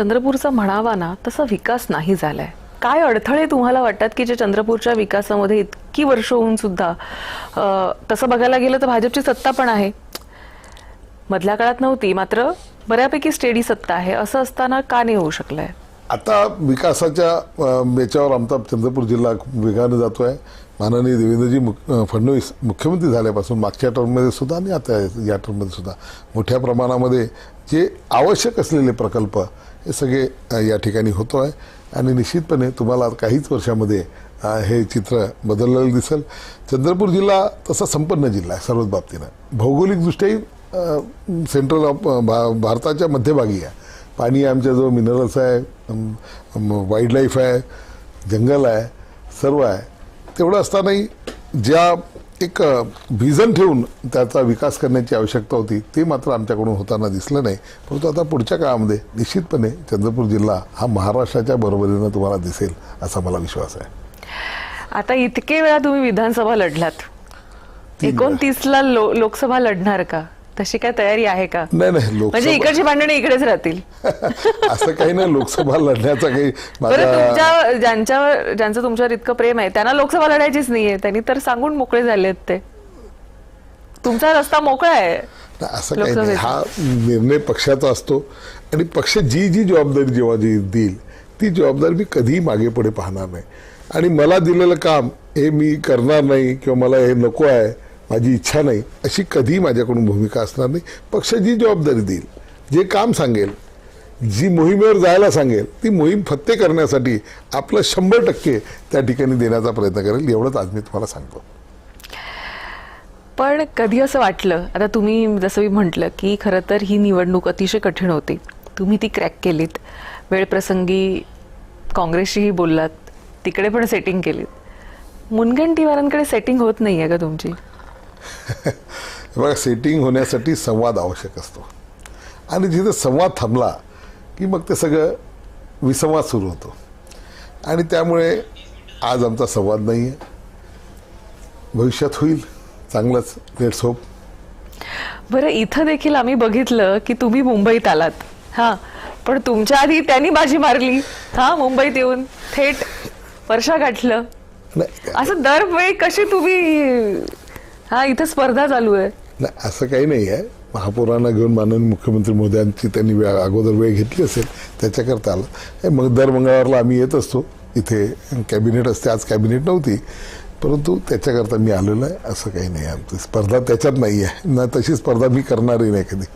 चंद्रपूरचा म्हणावा ना तसा विकास नाही झालाय. काय अडथळे तुम्हाला वाटतात की जे चंद्रपूरच्या विकासामध्ये इतकी वर्ष होऊन सुद्धा तसं बघायला गेलं तर भाजपची सत्ता पण आहे, मधल्या काळात नव्हती, मात्र बऱ्यापैकी स्टेडी सत्ता आहे, असं असताना का नाही होऊ शकलंय? आता विकासाच्या याच्यावर आमचा चंद्रपूर जिल्हा खूप वेगाने जातोय. माननीय देवेंद्रजी फडणवीस मुख्यमंत्री झाल्यापासून मागच्या टर्ममध्ये सुद्धा आणि आता या टर्ममध्ये सुद्धा मोठ्या प्रमाणामध्ये जे आवश्यक असलेले प्रकल्प हे सगळे या ठिकाणी होतो आहे आणि निश्चितपणे तुम्हाला काहीच वर्षामध्ये हे चित्र बदललेलं दिसेल. चंद्रपूर जिल्हा तसा संपन्न जिल्हा आहे सर्वच बाबतीनं. भौगोलिकदृष्ट्याही सेंट्रल भारताच्या मध्यभागी आहे. पाणी आमच्याजवळ, मिनरल्स आहे, वाईल्ड लाईफ आहे, जंगल आहे, सर्व आहे. तेवढं असतानाही ज्या एक व्हिजन ठेवून त्याचा विकास करण्याची आवश्यकता होती ते मात्र आमच्याकडून होताना दिसलं नाही. परंतु आता पुढच्या काळामध्ये निश्चितपणे चंद्रपूर जिल्हा हा महाराष्ट्राच्या बरोबरीनं तुम्हाला दिसेल असा मला विश्वास आहे. आता इतके वेळा तुम्ही विधानसभा लढलात, 29ला लोकसभा लढणार का? तशी काय तयारी आहे का? नाही नाही, म्हणजे इकडची भांडणे इकडेच राहतील असं काही नाही. लोकसभा लढण्याचा काही ज्यांचं तुमच्यावर इतकं प्रेम आहे त्यांना लोकसभा लढायचीच नाहीये, त्यांनी तर सांगून मोकळे झालेत. ते तुमचा रस्ता मोकळा आहे. असं काही नाही. हा निर्णय पक्षाचा असतो आणि पक्ष जी जी जबाबदारी जेव्हा जी देईल ती जबाबदारी मी कधीही मागे पुढे पाहणार नाही. आणि मला दिलेलं काम हे मी करणार नाही किंवा मला हे नको आहे, माझी इच्छा नाही, अशी कधीही माझ्याकडून भूमिका असणार नाही. पक्ष जी जबाबदारी देईल, जे काम सांगेल, जी मोहिमेवर जायला सांगेल, ती मोहीम फत्ते करण्यासाठी आपलं 100% त्या ठिकाणी देण्याचा प्रयत्न करेल. एवढंच आज मी तुम्हाला सांगतो. पण कधी असं वाटलं, आता तुम्ही जसं मी म्हटलं की खरं तर ही निवडणूक अतिशय कठीण होती, तुम्ही ती क्रॅक केलीत, वेळप्रसंगी काँग्रेसशीही बोललात, तिकडे पण सेटिंग केलीत. मुनगंटीवारांकडे सेटिंग होत नाहीये का तुमची? बघा, सेटिंग होण्यासाठी संवाद आवश्यक असतो आणि जिथे संवाद थांबला की मग ते सगळं विसंवाद सुरू होतो आणि त्यामुळे आज आमचा संवाद नाही आहे. भविष्यात होईल चांगलंच, लेट्स होप. बरं, इथं देखील आम्ही बघितलं की तुम्ही मुंबईत आलात, हां, पण तुमच्या आधी त्यांनी बाजी मारली, हां, मुंबईत येऊन थेट वर्षा गाठलं. असं दरवेळी कशी तुम्ही, हा इथं स्पर्धा चालू आहे? नाही, असं काही नाही आहे. महापौरांना घेऊन माननीय मुख्यमंत्री मोदयांची त्यांनी अगोदर वेळ घेतली असेल त्याच्याकरता आलं. मग दर मंगळवारला आम्ही येत असतो, इथे कॅबिनेट असते. आज कॅबिनेट नव्हती, परंतु त्याच्याकरता मी आलेलो आहे. असं काही नाही, आमची स्पर्धा त्याच्यात नाही आहे ना, तशी स्पर्धा मी करणारही नाही कधी.